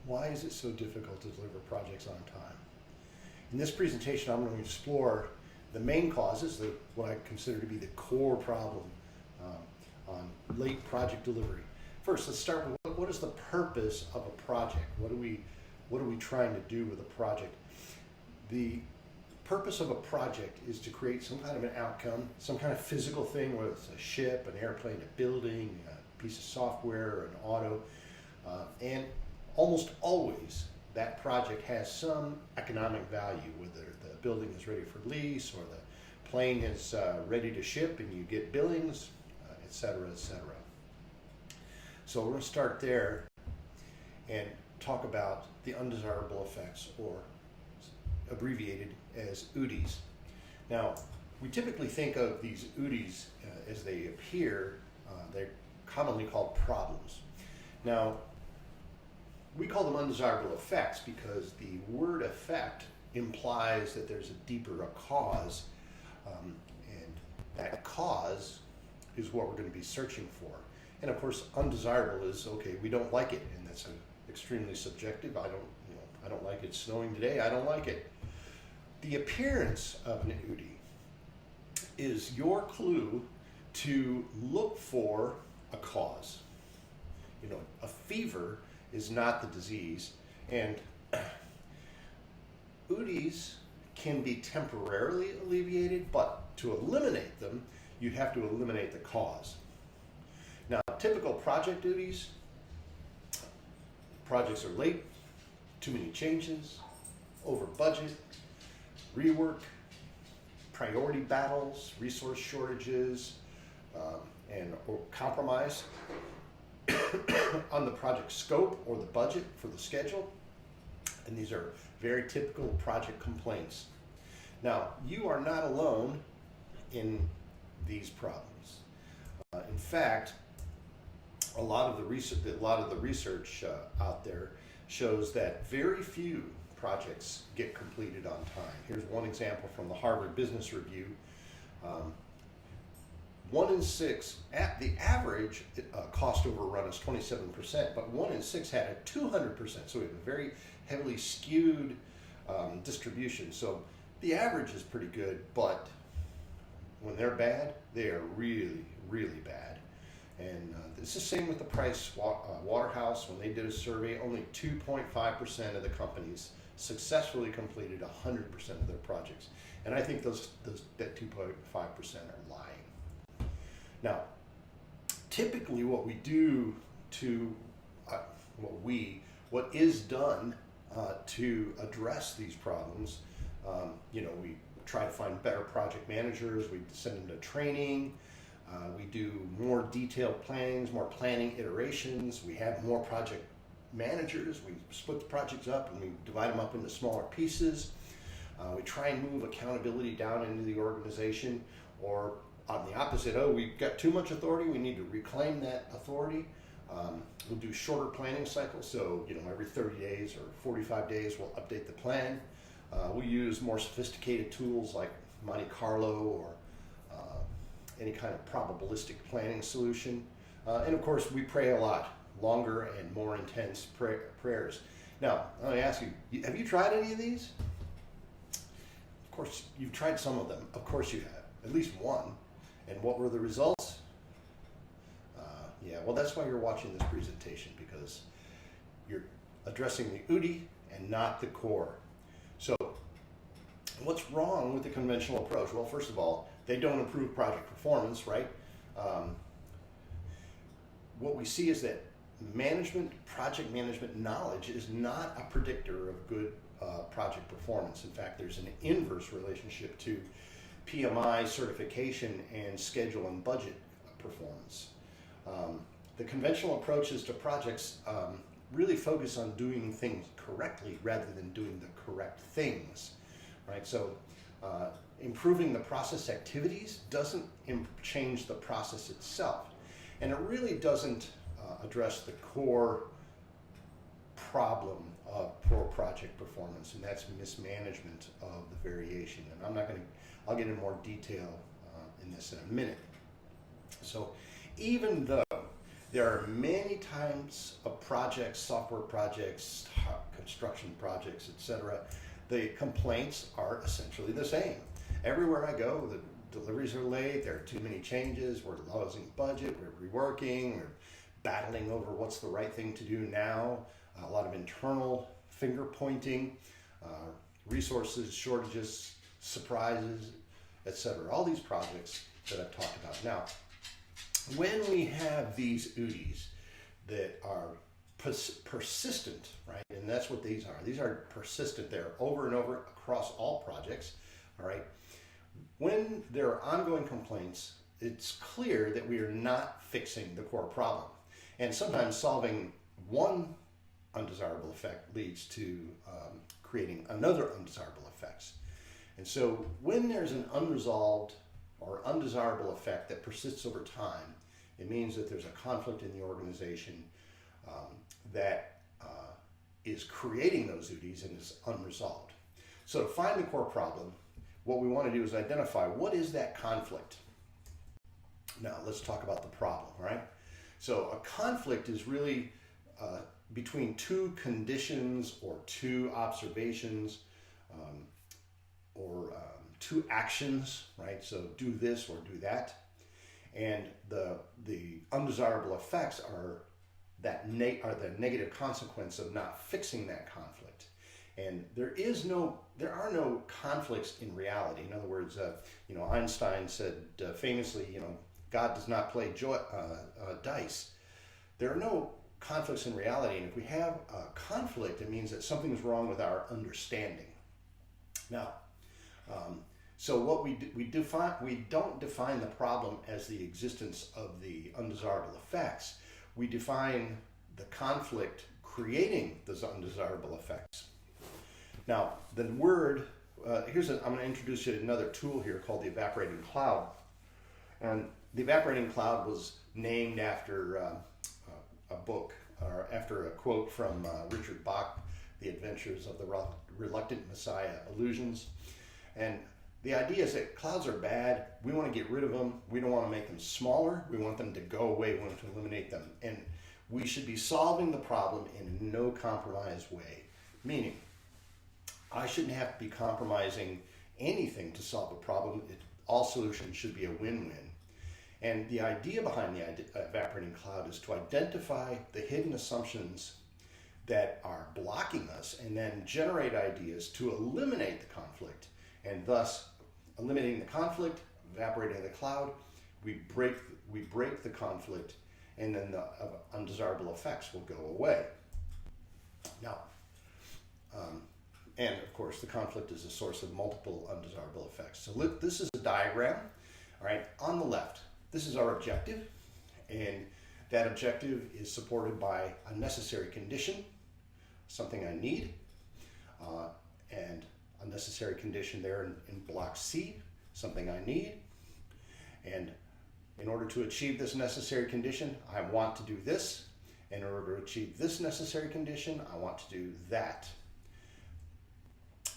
Why is it so difficult to deliver projects on time? In this presentation, I'm going to explore the main causes, what I consider to be the core problem on late project delivery. First, let's start with what is the purpose of a project? What are we trying to do with a project? The purpose of a project is to create some kind of an outcome, some kind of physical thing, whether it's a ship, an airplane, a building, a piece of software, or an auto, and almost always that project has some economic value, whether the building is ready for lease or the plane is ready to ship and you get billings, et cetera, et cetera. So we're going to start there and talk about the undesirable effects, or abbreviated as UDIs. Now, we typically think of these UDIs as they appear. They're commonly called problems. Now, we call them undesirable effects because the word effect implies that there's a deeper cause, and that cause is what we're going to be searching for. And of course, undesirable is, okay, we don't like it, and that's extremely subjective. I don't like it snowing today. I don't like it. The appearance of an UDI is your clue to look for a cause. A fever is not the disease, and UDIs can be temporarily alleviated, but to eliminate them, you'd have to eliminate the cause. Now, typical project UDIs: projects are late, too many changes, over budget, rework, priority battles, resource shortages, or compromise on the project scope or the budget for the schedule. And these are very typical project complaints. Now, you are not alone in these problems. In fact, a lot of the research out there shows that very few projects get completed on time. Here's one example from the Harvard Business Review. 1 in 6, at the average cost overrun is 27%, but 1 in 6 had a 200%. So we have a very heavily skewed distribution. So the average is pretty good, but when they're bad, they are really, really bad. And it's the same with the Price Waterhouse. When they did a survey, only 2.5% of the companies successfully completed 100% of their projects. And I think that 2.5% are lying. Now, typically what we do what is done to address these problems, we try to find better project managers, we send them to training, we do more detailed plannings, more planning iterations, we have more project managers, we split the projects up and we divide them up into smaller pieces. We try and move accountability down into the organization, or on the opposite, we've got too much authority, we need to reclaim that authority. We'll do shorter planning cycles, so every 30 days or 45 days we'll update the plan. We use more sophisticated tools like Monte Carlo or any kind of probabilistic planning solution. And of course, we pray a lot, longer and more intense prayers. Now, let me ask you, have you tried any of these? Of course, you've tried some of them. Of course you have, at least one. And what were the results? Well, that's why you're watching this presentation, because you're addressing the UDI and not the core. So what's wrong with the conventional approach? Well, first of all, they don't improve project performance, right? What we see is that project management knowledge is not a predictor of good project performance. In fact, there's an inverse relationship to PMI certification and schedule and budget performance. The conventional approaches to projects really focus on doing things correctly rather than doing the correct things, right? So improving the process activities doesn't change the process itself. And it really doesn't address the core problem of poor project performance, and that's mismanagement of the variation. And I'll get into more detail in this in a minute. So even though There are many types of projects, software projects, construction projects, etc. The complaints are essentially the same. Everywhere I go, the deliveries are late, there are too many changes, we're losing budget, we're reworking, we're battling over what's the right thing to do now, a lot of internal finger pointing, resources, shortages, surprises, etc. All these projects that I've talked about. Now, when we have these UDIs that are persistent, right, and that's what these are. These are persistent. They're over and over across all projects, all right. When there are ongoing complaints, it's clear that we are not fixing the core problem. And sometimes solving one undesirable effect leads to creating another undesirable effects. And so when there's an unresolved or undesirable effect that persists over time, it means that there's a conflict in the organization that is creating those duties and is unresolved. So to find the core problem, what we want to do is identify what is that conflict. Now let's talk about the problem, right? So a conflict is really between two conditions or two observations or two actions, right? So do this or do that. And the undesirable effects are the negative consequence of not fixing that conflict. And there are no conflicts in reality. In other words, Einstein said famously, God does not play dice. There are no conflicts in reality, and if we have a conflict, it means that something's wrong with our understanding. Now, so what we don't define the problem as the existence of the undesirable effects. We define the conflict creating those undesirable effects. Now, the word I'm going to introduce you to another tool here called the evaporating cloud, and the evaporating cloud was named after a book, or after a quote from Richard Bach, The Adventures of the Reluctant Messiah, Illusions. And the idea is that clouds are bad. We want to get rid of them. We don't want to make them smaller. We want them to go away. We want to eliminate them. And we should be solving the problem in a no compromise way. Meaning, I shouldn't have to be compromising anything to solve a problem. All solutions should be a win-win. And the idea behind the evaporating cloud is to identify the hidden assumptions that are blocking us and then generate ideas to eliminate the conflict. And thus, eliminating the conflict, evaporating the cloud, we break the conflict, and then the undesirable effects will go away. Now, and of course, the conflict is a source of multiple undesirable effects. So look, this is a diagram, all right, on the left. This is our objective, and that objective is supported by a necessary condition, something I need, and a necessary condition there in block C, something I need. And in order to achieve this necessary condition, I want to do this. In order to achieve this necessary condition, I want to do that.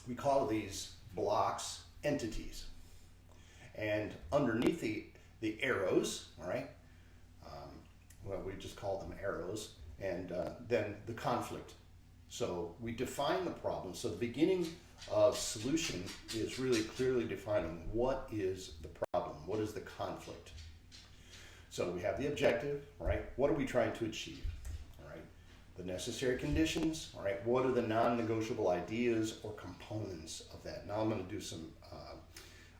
We call these blocks entities. And underneath the arrows, all right, well, we just call them arrows, and then the conflict. So we define the problem. So the beginning of solution is really clearly defining what is the problem, what is the conflict. So we have the objective, right? What are we trying to achieve, all right? The necessary conditions, all right? What are the non-negotiable ideas or components of that? Now I'm going to do some,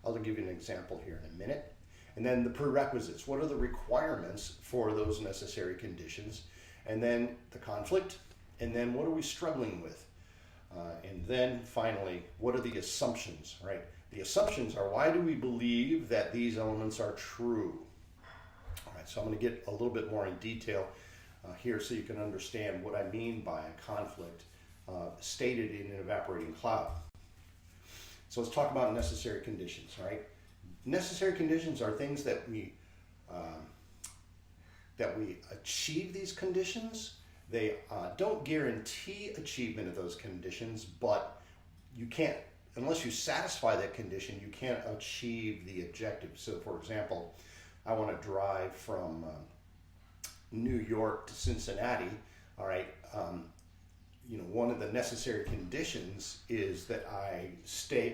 I'll give you an example here in a minute. And then the prerequisites, what are the requirements for those necessary conditions? And then the conflict, and then what are we struggling with? And then finally, what are the assumptions, right? The assumptions are, why do we believe that these elements are true? All right, so I'm going to get a little bit more in detail here so you can understand what I mean by a conflict stated in an evaporating cloud. So let's talk about necessary conditions, right? Necessary conditions are things that we achieve these conditions. They don't guarantee achievement of those conditions, but you can't, unless you satisfy that condition, you can't achieve the objective. So for example, I want to drive from New York to Cincinnati, all right, one of the necessary conditions is that I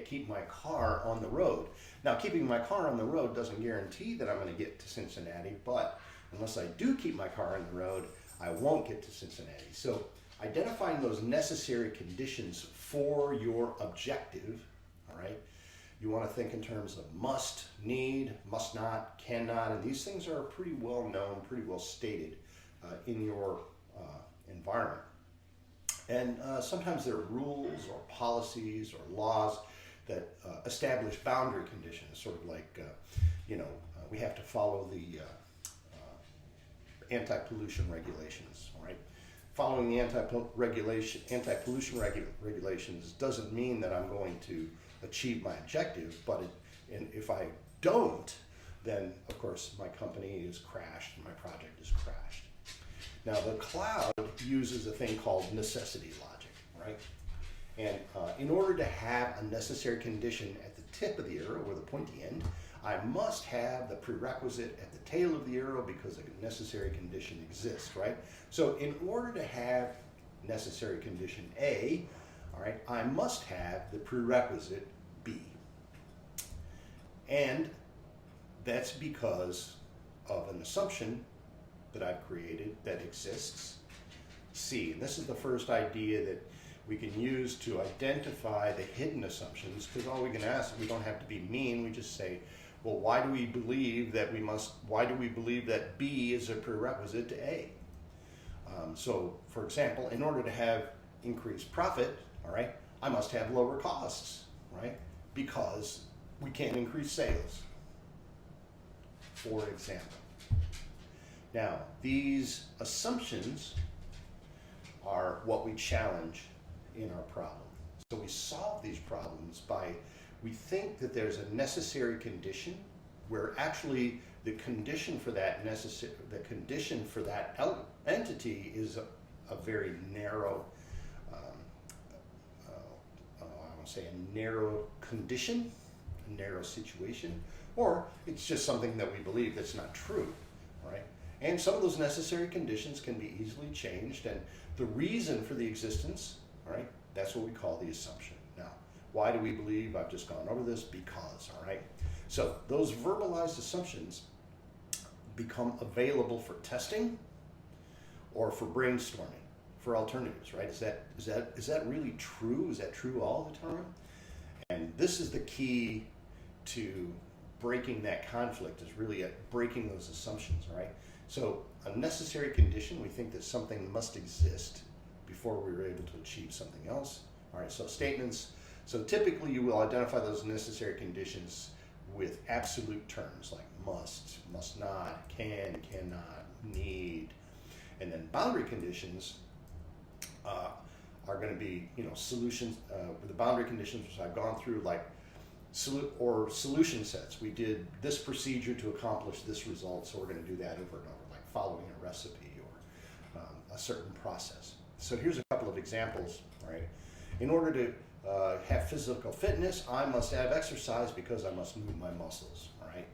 keep my car on the road. Now, keeping my car on the road doesn't guarantee that I'm going to get to Cincinnati, but unless I do keep my car on the road, I won't get to Cincinnati. So identifying those necessary conditions for your objective, all right, you want to think in terms of must, need, must not, cannot, and these things are pretty well known, pretty well stated in your environment. And sometimes there are rules or policies or laws that establish boundary conditions, sort of like, we have to follow the anti-pollution regulations, all right? Following the anti-pollution regulations doesn't mean that I'm going to achieve my objective, but if I don't, then of course my company is crashed and my project is crashed. Now, the cloud uses a thing called necessity logic, right? And in order to have a necessary condition at the tip of the arrow or the pointy end, I must have the prerequisite at the tail of the arrow because a necessary condition exists, right? So in order to have necessary condition A, all right, I must have the prerequisite B. And that's because of an assumption that I've created that exists, C. And this is the first idea that we can use to identify the hidden assumptions, because all we can ask, we don't have to be mean, we just say, well, why do we believe that B is a prerequisite to A? So, for example, in order to have increased profit, all right, I must have lower costs, right? Because we can't increase sales, for example. Now, these assumptions are what we challenge in our problem. So we solve these problems we think that there's a necessary condition where actually the condition for that entity is a very narrow, I want to say a narrow condition, a narrow situation, or it's just something that we believe that's not true, right? And some of those necessary conditions can be easily changed, and the reason for the existence, all right, that's what we call the assumption. Now, why do we believe? I've just gone over this because, all right? So those verbalized assumptions become available for testing or for brainstorming, for alternatives, right? Is that really true? Is that true all the time? And this is the key to breaking that conflict, is really at breaking those assumptions, right? So a necessary condition, we think that something must exist before we were able to achieve something else. All right, so statements. So typically you will identify those necessary conditions with absolute terms like must, must not, can, cannot, need. And then boundary conditions are going to be, solutions, the boundary conditions which I've gone through, like solution sets. We did this procedure to accomplish this result, so we're going to do that over and over, like following a recipe or a certain process. So here's a couple of examples, right? In order to have physical fitness, I must have exercise because I must move my muscles, all right?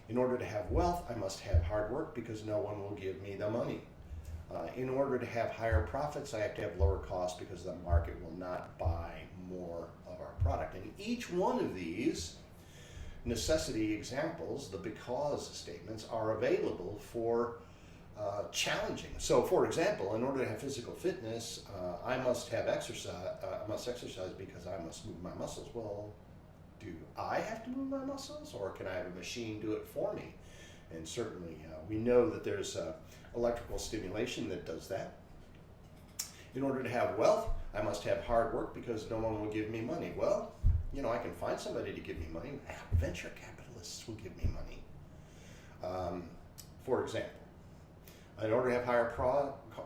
In order to have wealth, I must have hard work because no one will give me the money. In order to have higher profits, I have to have lower costs because the market will not buy more of our product. And each one of these necessity examples, the because statements, are available for challenging. So, for example, in order to have physical fitness, I must have exercise. I must exercise because I must move my muscles. Well, do I have to move my muscles, or can I have a machine do it for me? And certainly, we know that there's electrical stimulation that does that. In order to have wealth, I must have hard work because no one will give me money. Well, I can find somebody to give me money. Venture capitalists will give me money. For example, in order to have higher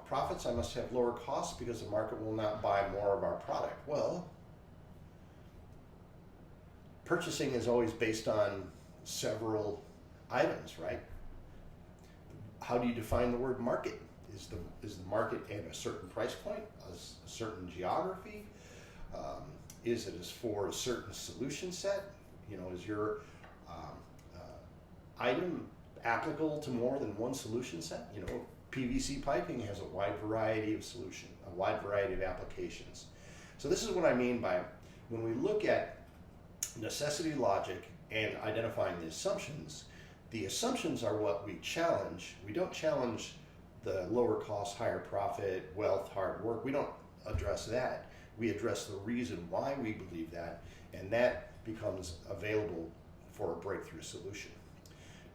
profits, I must have lower costs because the market will not buy more of our product. Well, purchasing is always based on several items, right? How do you define the word market? Is the market at a certain price point, a certain geography? Is it for a certain solution set? Is your item applicable to more than one solution set. You know, PVC piping has a wide variety of a wide variety of applications. So this is what I mean by when we look at necessity logic and identifying the assumptions are what we challenge. We don't challenge the lower cost, higher profit, wealth, hard work. We don't address that. We address the reason why we believe that, and that becomes available for a breakthrough solution.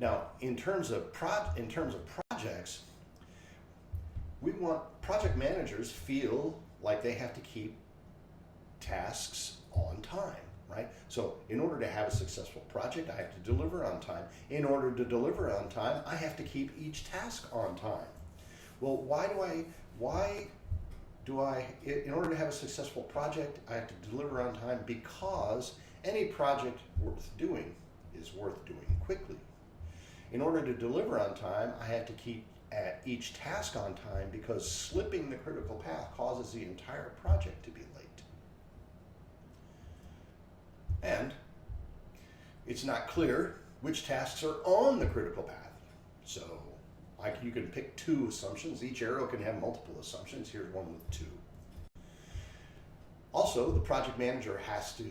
Now, in terms of projects, we want project managers feel like they have to keep tasks on time, right? So in order to have a successful project, I have to deliver on time. In order to deliver on time, I have to keep each task on time. Well, in order to have a successful project, I have to deliver on time because any project worth doing is worth doing quickly. In order to deliver on time, I have to keep at each task on time because slipping the critical path causes the entire project to be late. And it's not clear which tasks are on the critical path. So you can pick two assumptions. Each arrow can have multiple assumptions. Here's one with two. Also, the project manager has to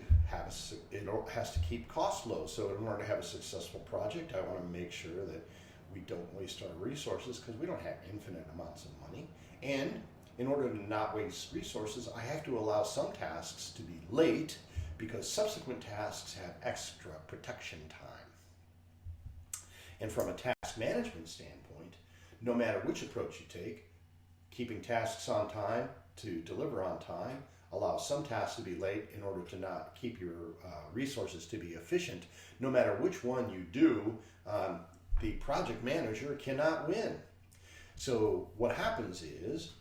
keep costs low. So in order to have a successful project, I want to make sure that we don't waste our resources because we don't have infinite amounts of money. And in order to not waste resources, I have to allow some tasks to be late because subsequent tasks have extra protection time. And from a task management standpoint, no matter which approach you take, keeping tasks on time to deliver on time, allow some tasks to be late in order to not keep your resources to be efficient. No matter which one you do, the project manager cannot win. So what happens is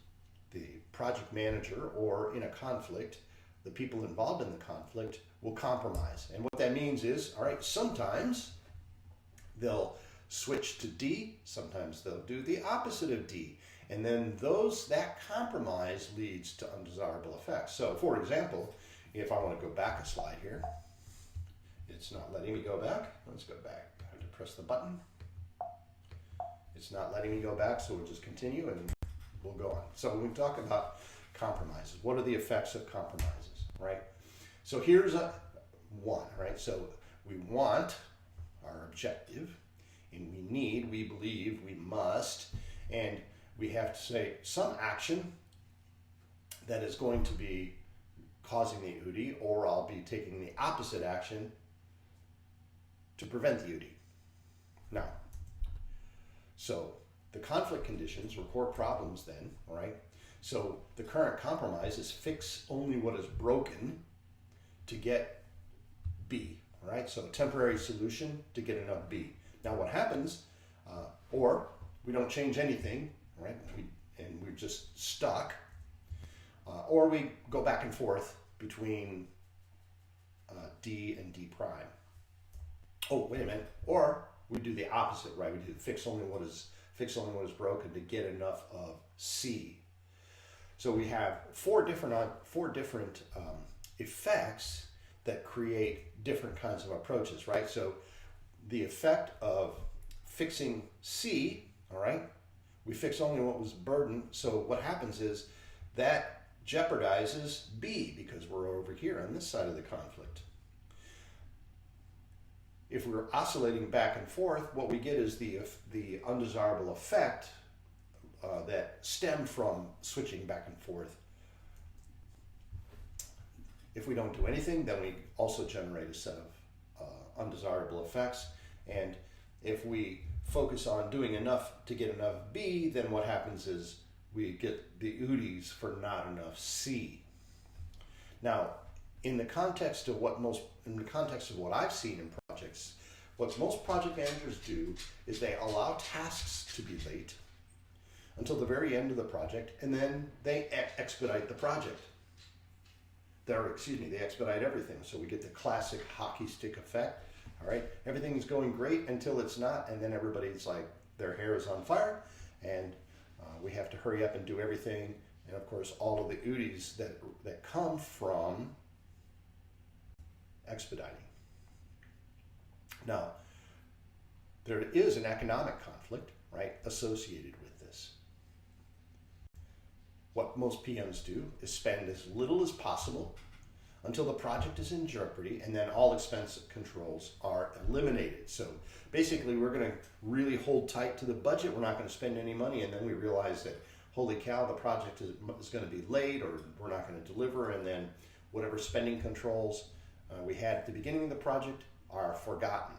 the project manager, or in a conflict, the people involved in the conflict will compromise. And what that means is, all right, sometimes they'll switch to D, sometimes they'll do the opposite of D. And then that compromise leads to undesirable effects. So for example, if I want to go back a slide here, it's not letting me go back. Let's go back. I have to press the button. It's not letting me go back, so we'll just continue and we'll go on. So when we talk about compromises, what are the effects of compromises, right? So here's one, right? So we want our objective, and we believe, we must, and we have to say some action that is going to be causing the UDI, or I'll be taking the opposite action to prevent the UDI. Now, so the conflict conditions were core problems then, right? So the current compromise is fix only what is broken to get B, right? So a temporary solution to get enough B. Now what happens, or we don't change anything, right? We're just stuck, or we go back and forth between D and D prime. Oh, wait a minute. Or we do the opposite, right? We do fix only what is broken to get enough of C. So we have four different effects that create different kinds of approaches, right? So the effect of fixing C, all right, we fix only what was burdened. So what happens is that jeopardizes B because we're over here on this side of the conflict. If we're oscillating back and forth, what we get is the undesirable effect that stem from switching back and forth. If we don't do anything, then we also generate a set of undesirable effects. And if we focus on doing enough to get enough B, then what happens is we get the UDIs for not enough C. Now, in the context of what I've seen in projects, what most project managers do is they allow tasks to be late until the very end of the project, and then they expedite the project. They expedite everything. So we get the classic hockey stick effect. All right, everything is going great until it's not, and then everybody's like, their hair is on fire, and we have to hurry up and do everything. And of course, all of the UDIs that come from expediting. Now, there is an economic conflict, right, associated with this. What most PMs do is spend as little as possible until the project is in jeopardy, and then all expense controls are eliminated. So basically, we're going to really hold tight to the budget. We're not going to spend any money, and then we realize that, holy cow, the project is going to be late, or we're not going to deliver, and then whatever spending controls we had at the beginning of the project are forgotten.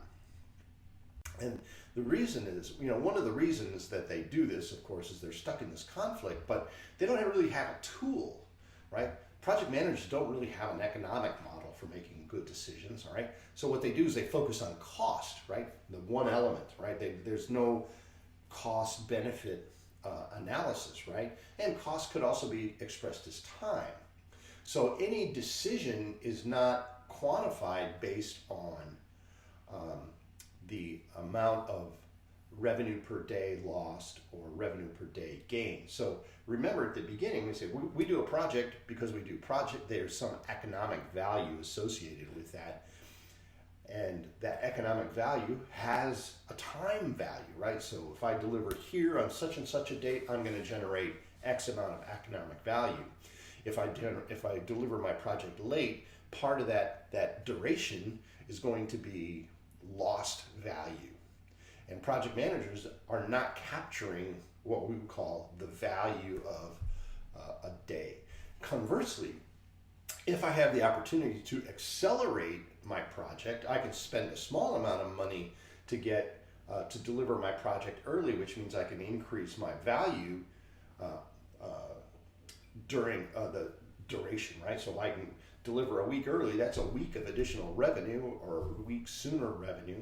And the reason is, one of the reasons that they do this, of course, is they're stuck in this conflict, but they don't really have a tool, right? Project managers don't really have an economic model for making good decisions, all right? So what they do is they focus on cost, right? The one element, right? There's no cost benefit analysis, right? And cost could also be expressed as time. So any decision is not quantified based on the amount of revenue per day lost or revenue per day gained. So remember at the beginning, we said we do a project because we do project. There's some economic value associated with that. And that economic value has a time value, right? So if I deliver here on such and such a date, I'm going to generate X amount of economic value. If I deliver my project late, part of that duration is going to be lost value. And project managers are not capturing what we would call the value of a day. Conversely, if I have the opportunity to accelerate my project, I can spend a small amount of money to get to deliver my project early, which means I can increase my value during the duration, right? So I can deliver a week early, that's a week of additional revenue or a week sooner revenue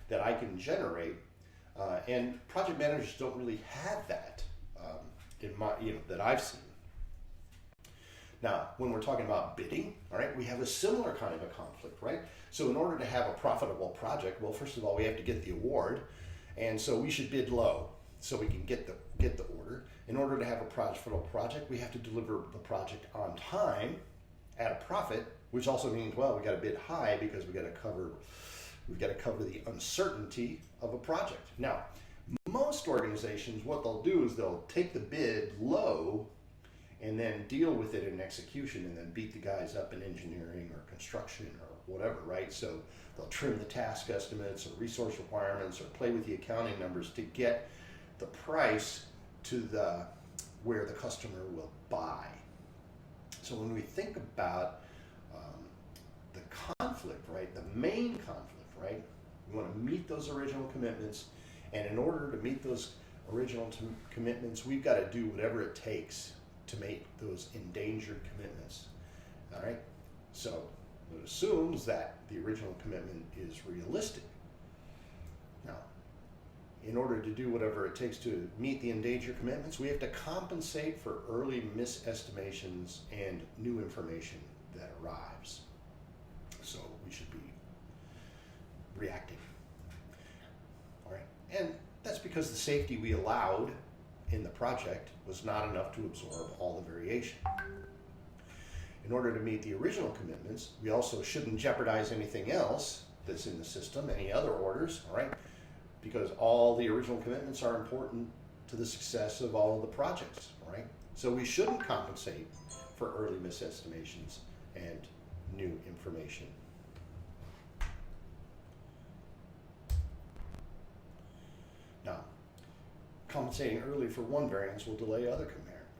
that I can generate. And project managers don't really have that that I've seen. Now, when we're talking about bidding, all right, we have a similar kind of a conflict, right? So in order to have a profitable project, well, first of all, we have to get the award, and so we should bid low so we can get the order. In order to have a profitable project, we have to deliver the project on time at a profit, which also means, well, we got to bid high because we've got to cover the uncertainty of a project. Now, most organizations, what they'll do is they'll take the bid low and then deal with it in execution and then beat the guys up in engineering or construction or whatever, right? So they'll trim the task estimates or resource requirements or play with the accounting numbers to get the price to where the customer will buy. So when we think about the conflict, right, the main conflict, right, we want to meet those original commitments, and in order to meet those original commitments, we've got to do whatever it takes to make those endangered commitments, all right? So it assumes that the original commitment is realistic. Now, in order to do whatever it takes to meet the endangered commitments, we have to compensate for early misestimations and new information that arrives. So we should be reacting. All right, and that's because the safety we allowed in the project was not enough to absorb all the variation. In order to meet the original commitments, we also shouldn't jeopardize anything else that's in the system, any other orders, all right? Because all the original commitments are important to the success of all of the projects, all right? So we shouldn't compensate for early misestimations and new information. Now, compensating early for one variance will delay other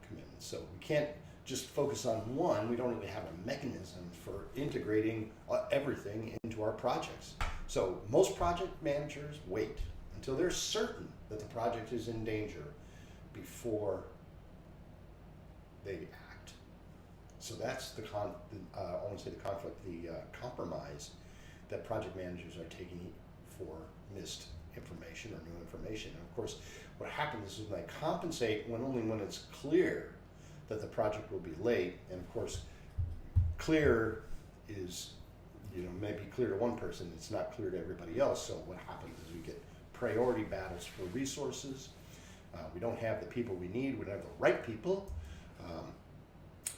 commitments. So we can't just focus on one. We don't really have a mechanism for integrating everything into our projects. So most project managers wait until they're certain that the project is in danger before they act. So that's the compromise that project managers are taking for missed information or new information. And of course, what happens is when they compensate only when it's clear that the project will be late, and of course, clear is, maybe clear to one person, it's not clear to everybody else. So what happens is we get priority battles for resources. We don't have the people we need. We don't have the right people.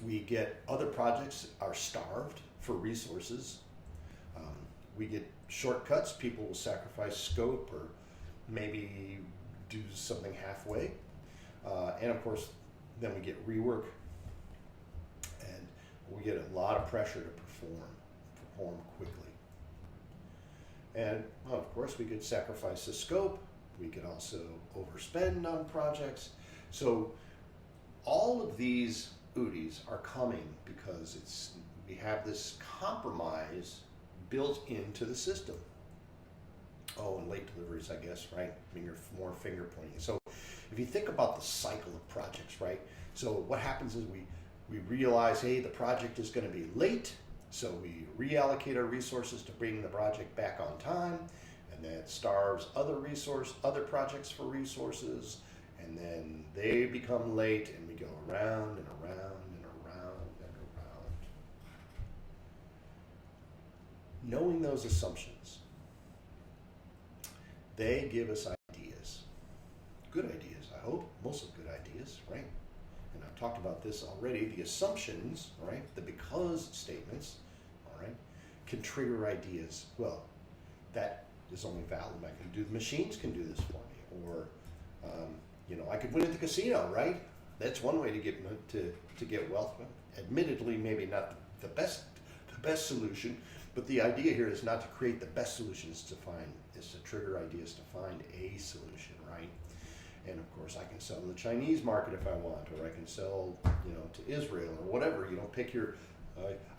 We get other projects are starved for resources. We get shortcuts. People will sacrifice scope or maybe do something halfway, and of course, then we get rework, and we get a lot of pressure to perform quickly. And well, of course, we could sacrifice the scope. We could also overspend on projects. So all of these UDIs are coming because we have this compromise built into the system. Oh, and late deliveries, I guess, right? I mean, you're more finger pointing. So if you think about the cycle of projects, right? So what happens is we realize, hey, the project is going to be late, so we reallocate our resources to bring the project back on time, and that starves other projects for resources, and then they become late, and we go around and around and around and around. Knowing those assumptions, they give us ideas. Good ideas, I hope. Mostly good ideas, right? And I've talked about this already. The assumptions, right? The because statements, all right, can trigger ideas. Well, that is only valid. I can do. The machines can do this for me, or I could win at the casino, right? That's one way to get wealth. Admittedly, maybe not the best solution, but the idea here is not to create the best solutions is to trigger ideas to find a solution, right? And of course, I can sell to the Chinese market if I want, or I can sell, to Israel or whatever. Pick your.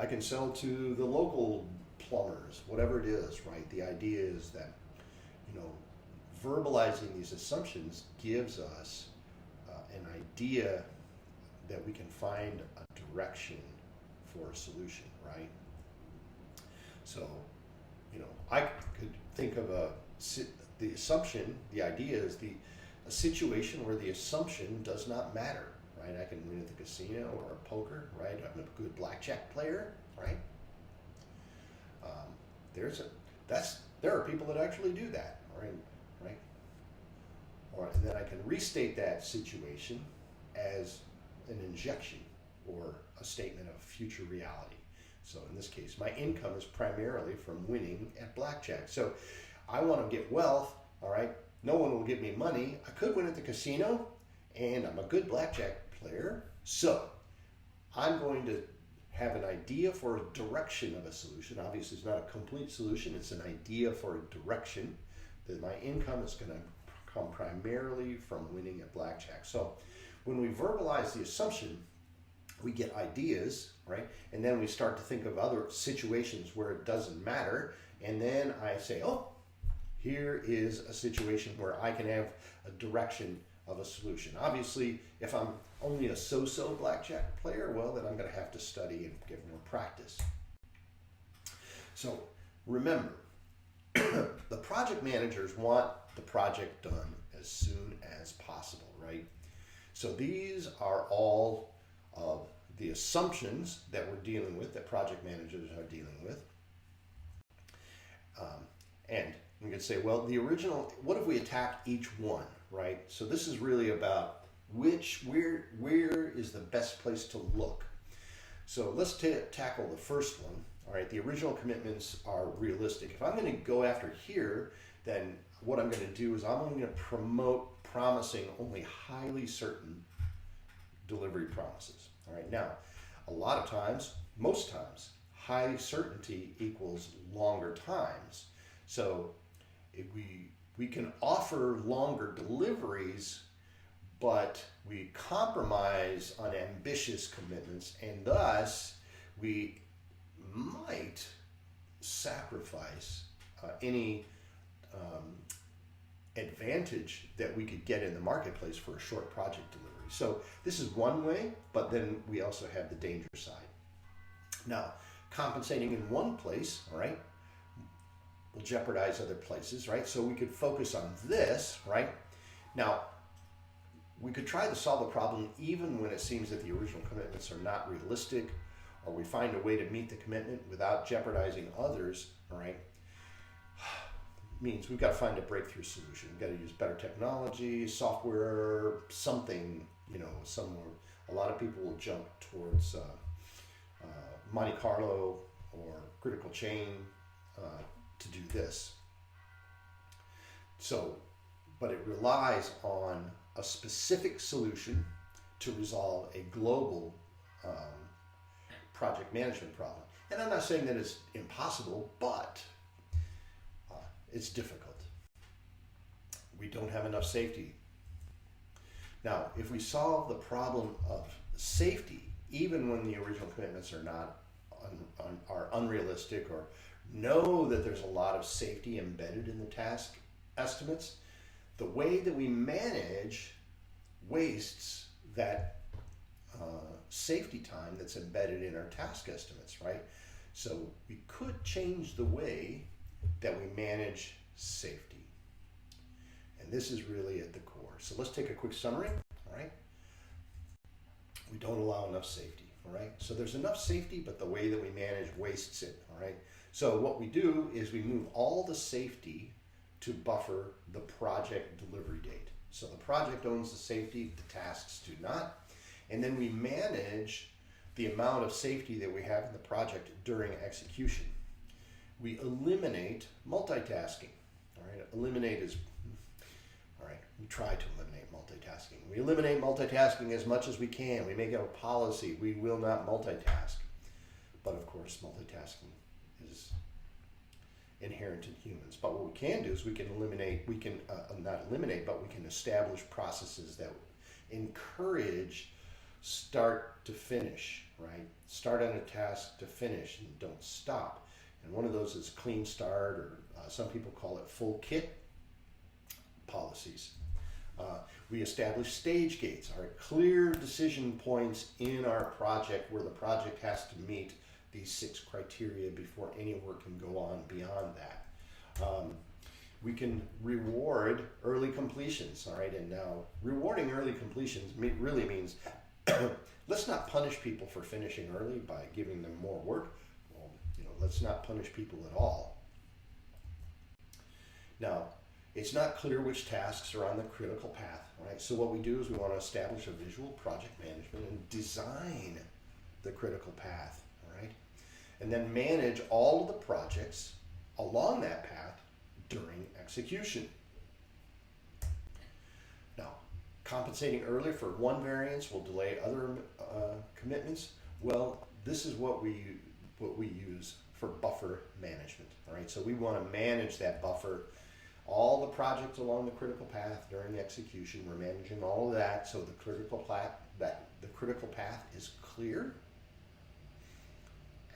I can sell to the local plumbers, whatever it is, right? The idea is that, verbalizing these assumptions gives us an idea that we can find a direction for a solution, right? So, I could think of the assumption. The idea is a situation where the assumption does not matter, right? I can win at the casino or poker, right? I'm a good blackjack player, right? There are people that actually do that, right? Or and then I can restate that situation as an injection or a statement of future reality. So in this case, my income is primarily from winning at blackjack. So I want to get wealth, all right? No one will give me money. I could win at the casino, and I'm a good blackjack player. So I'm going to have an idea for a direction of a solution. Obviously, it's not a complete solution. It's an idea for a direction that my income is going to come primarily from winning at blackjack. So when we verbalize the assumption, we get ideas, right? And then we start to think of other situations where it doesn't matter. And then I say, oh, here is a situation where I can have a direction of a solution. Obviously, if I'm only a so-so blackjack player, well, then I'm going to have to study and get more practice. So remember, the project managers want the project done as soon as possible, right? So these are all of the assumptions that we're dealing with, that project managers are dealing with. And we could say, well, what if we attack each one, right? So this is really about where is the best place to look. So let's tackle the first one. All right, the original commitments are realistic. If I'm going to go after here, then what I'm going to do is I'm going to promote promising only highly certain delivery promises. All right, now, a lot of times, most times, high certainty equals longer times. So if we can offer longer deliveries, but we compromise on ambitious commitments, and thus we might sacrifice any advantage that we could get in the marketplace for a short project delivery. So this is one way, but then we also have the danger side. Now, compensating in one place, all right, will jeopardize other places, right? So we could focus on this, right? Now, we could try to solve the problem even when it seems that the original commitments are not realistic, or we find a way to meet the commitment without jeopardizing others, all right? Means we've got to find a breakthrough solution. We've got to use better technology, software, something, somewhere. A lot of people will jump towards Monte Carlo or critical chain to do this. So but it relies on a specific solution to resolve a global project management problem. And I'm not saying that it's impossible, but it's difficult. We don't have enough safety. Now, if we solve the problem of safety, even when the original commitments are not are unrealistic, or know that there's a lot of safety embedded in the task estimates, the way that we manage wastes that safety time that's embedded in our task estimates, right? So we could change the way that we manage safety. And this is really at the core. So let's take a quick summary, all right? We don't allow enough safety, all right? So there's enough safety, but the way that we manage wastes it, all right? So what we do is we move all the safety to buffer the project delivery date. So the project owns the safety, the tasks do not. And then we manage the amount of safety that we have in the project during execution. We eliminate multitasking, all right? Eliminate is, all right, we try to eliminate multitasking. We eliminate multitasking as much as we can. We make it a policy. We will not multitask. But of course, multitasking is inherent in humans. But what we can do is we can eliminate, not eliminate, but we can establish processes that encourage start to finish, right? Start on a task to finish and don't stop. And one of those is clean start, or some people call it full kit policies. We establish stage gates, our clear decision points in our project where the project has to meet these 6 criteria before any work can go on beyond that. We can reward early completions, all right? And now rewarding early completions really means let's not punish people for finishing early by giving them more work. Well, let's not punish people at all. Now, it's not clear which tasks are on the critical path, right? So what we do is we want to establish a visual project management and design the critical path, all right? And then manage all of the projects along that path during execution. Now, compensating early for one variance will delay other commitments. Well, this is what we use for buffer management, all right? So we want to manage that buffer, all the projects along the critical path during execution. We're managing all of that so the critical path is clear,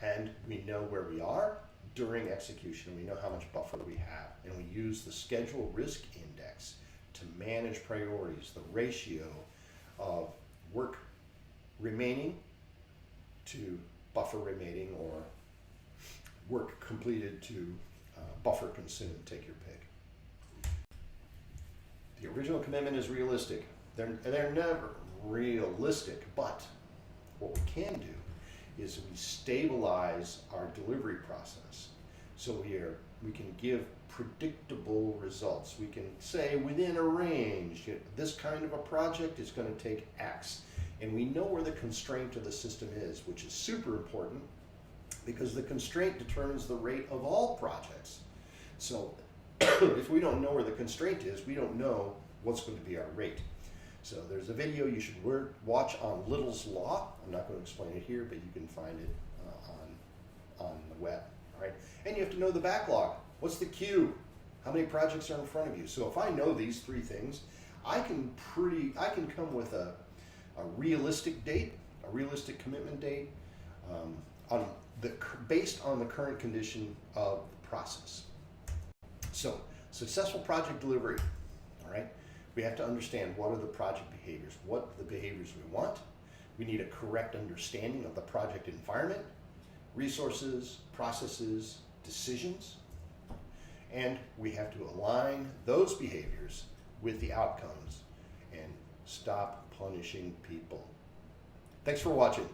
and we know where we are during execution. We know how much buffer we have, and we use the schedule risk index to manage priorities, the ratio of work remaining to buffer remaining, or work completed to buffer consumed, take your pick. The original commitment is realistic. They're never realistic, but what we can do is we stabilize our delivery process. So we can give predictable results. We can say within a range, this kind of a project is going to take X. And we know where the constraint of the system is, which is super important because the constraint determines the rate of all projects. So if we don't know where the constraint is, we don't know what's going to be our rate. So there's a video you should watch on Little's Law. I'm not going to explain it here, but you can find it on the web. All right, and you have to know the backlog. What's the queue? How many projects are in front of you? So if I know these 3 things, I can come with a realistic date, a realistic commitment date, based on the current condition of the process. So, successful project delivery, all right? We have to understand what are the project behaviors, what are the behaviors we want. We need a correct understanding of the project environment, resources, processes, decisions, and we have to align those behaviors with the outcomes and stop punishing people. Thanks for watching.